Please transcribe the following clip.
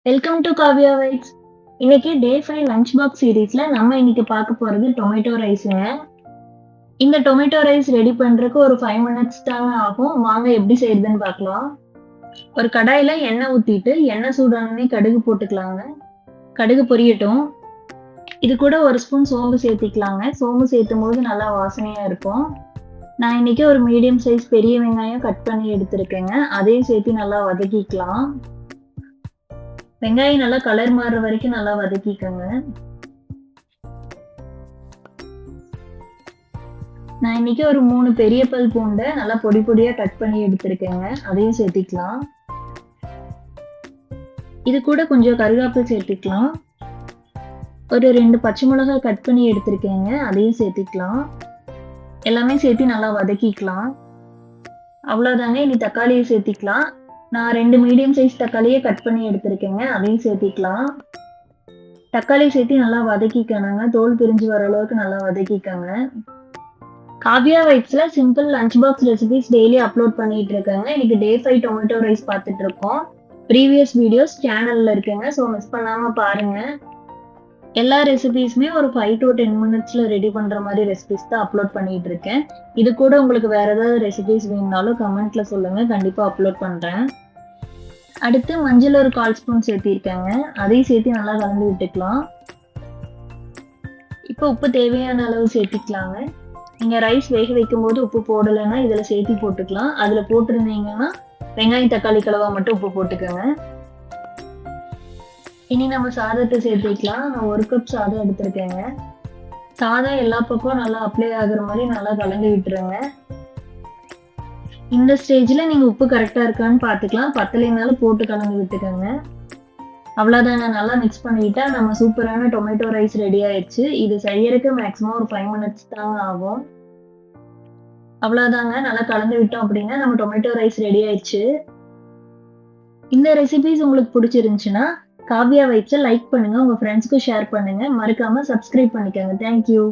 Welcome to Kavya vibes. இன்னைக்கு டே 5 lunch box சீரீஸ்ல நம்ம இன்னைக்கு பார்க்க போறது டொமேட்டோ ரைஸுங்க. இந்த டொமேட்டோ ரைஸ் ரெடி பண்றதுக்கு ஒரு 5 மினிட்ஸ் தாங்க ஆகும். வாங்க எப்படி செய்யறதுன்னு பார்க்கலாம். ஒரு கடாயில எண்ணெய் ஊத்திட்டு எண்ணெய் சூடானோடனே கடுகு போட்டுக்கலாங்க. கடுகு பொரியட்டும். இது கூட ஒரு ஸ்பூன் சோம்பு சேர்த்திக்கலாங்க. சோம்பு சேர்த்தும் போது நல்லா வாசனையா இருக்கும். நான் இன்னைக்கு ஒரு மீடியம் சைஸ் பெரிய வெங்காயம் கட் பண்ணி எடுத்திருக்கேங்க. அதையும் சேர்த்து நல்லா வதக்கிக்கலாம். வெங்காயம் நல்லா கலர் மாறுற வரைக்கும் நல்லா வதக்கிக்கோங்க. நான் இன்னைக்கு ஒரு 3 பெரிய பல் பூண்டை நல்லா பொடி பொடியா கட் பண்ணி எடுத்திருக்கேங்க. அதையும் சேர்த்திக்கலாம். இது கூட கொஞ்சம் கருவேப்பிலை சேர்த்துக்கலாம். ஒரு 2 பச்சை மிளகாய் கட் பண்ணி எடுத்திருக்கேங்க. அதையும் சேர்த்துக்கலாம். எல்லாமே சேர்த்து நல்லா வதக்கிக்கலாம். அவ்வளவுதாங்க. இனி தக்காளியை சேர்த்திக்கலாம். நான் 2 மீடியம் சைஸ் தக்காளியை கட் பண்ணி எடுத்திருக்கேங்க. அதையும் சேர்த்திக்கலாம். தக்காளி சேர்த்து நல்லா வதக்கிக்கணுங்க. தோல் பிரிஞ்சு வர அளவுக்கு நல்லா வதக்கிக்கோங்க. காவ்யா வைப்ஸ்ல simple lunch box recipes daily upload பண்ணிட்டு இருக்காங்க. இன்னைக்கு டே 5 டொமேட்டோ ரைஸ் பார்த்துட்டு இருக்கோம். ப்ரீவியஸ் வீடியோஸ் சேனல்ல இருக்குங்க. ஸோ மிஸ் பண்ணாம பாருங்க. எல்லா ரெசிபிஸுமே ஒரு 5 to 10 மினிட்ஸ்ல ரெடி பண்ற மாதிரி ரெசிபிஸ் தான் அப்லோட் பண்ணிட்டு இருக்கேன். இது கூட உங்களுக்கு வேற ஏதாவது ரெசிபிஸ் வேணும்னாலும் கமெண்ட்ல சொல்லுங்க. கண்டிப்பா அப்லோட் பண்றேன். அடுத்து மஞ்சள் ஒரு 1/4 ஸ்பூன் சேர்த்திருக்கேங்க. அதையும் சேர்த்து நல்லா கலந்து விட்டுக்கலாம். இப்போ உப்பு தேவையான அளவு சேர்த்திக்கலாங்க. நீங்க ரைஸ் வேக வைக்கும் போது உப்பு போடலைன்னா இதுல சேர்த்து போட்டுக்கலாம். அதுல போட்டிருந்தீங்கன்னா வெங்காயம் தக்காளி கலவா மட்டும் உப்பு போட்டுக்கோங்க. இனி நம்ம சாதத்தை சேர்த்துக்கலாம். நான் 1 கப் சாதம் எடுத்திருக்கேங்க. சாதம் எல்லா பக்கம் நல்லா அப்ளை ஆகுற மாதிரி நல்லா கலந்து விட்டுருங்க. இந்த ஸ்டேஜ்ல நீங்க உப்பு கரெக்டா இருக்கான்னு பார்த்துக்கலாம். பத்தலைனாலும் போட்டு கலந்து விட்டுக்கோங்க. அவ்வளவுதாங்க. நல்லா மிக்ஸ் பண்ணிட்டா நம்ம சூப்பரான டொமேட்டோ ரைஸ் ரெடி ஆயிடுச்சு. இது செய்யறதுக்கு மேக்ஸிமம் ஒரு 5 மினிட்ஸ் தாங்க ஆகும். அவ்வளவுதாங்க. நல்லா கலந்து விட்டோம் அப்படின்னா நம்ம டொமேட்டோ ரைஸ் ரெடி ஆயிடுச்சு. இந்த ரெசிபிஸ் உங்களுக்கு பிடிச்சிருந்துச்சுன்னா காவ்யா வைப்ஸை லைக் பண்ணுங்க. உங்க ஃப்ரெண்ட்ஸ்க்கு ஷேர் பண்ணுங்க. மறக்காம சப்ஸ்கிரைப் பண்ணிக்கோங்க. தேங்க்யூ.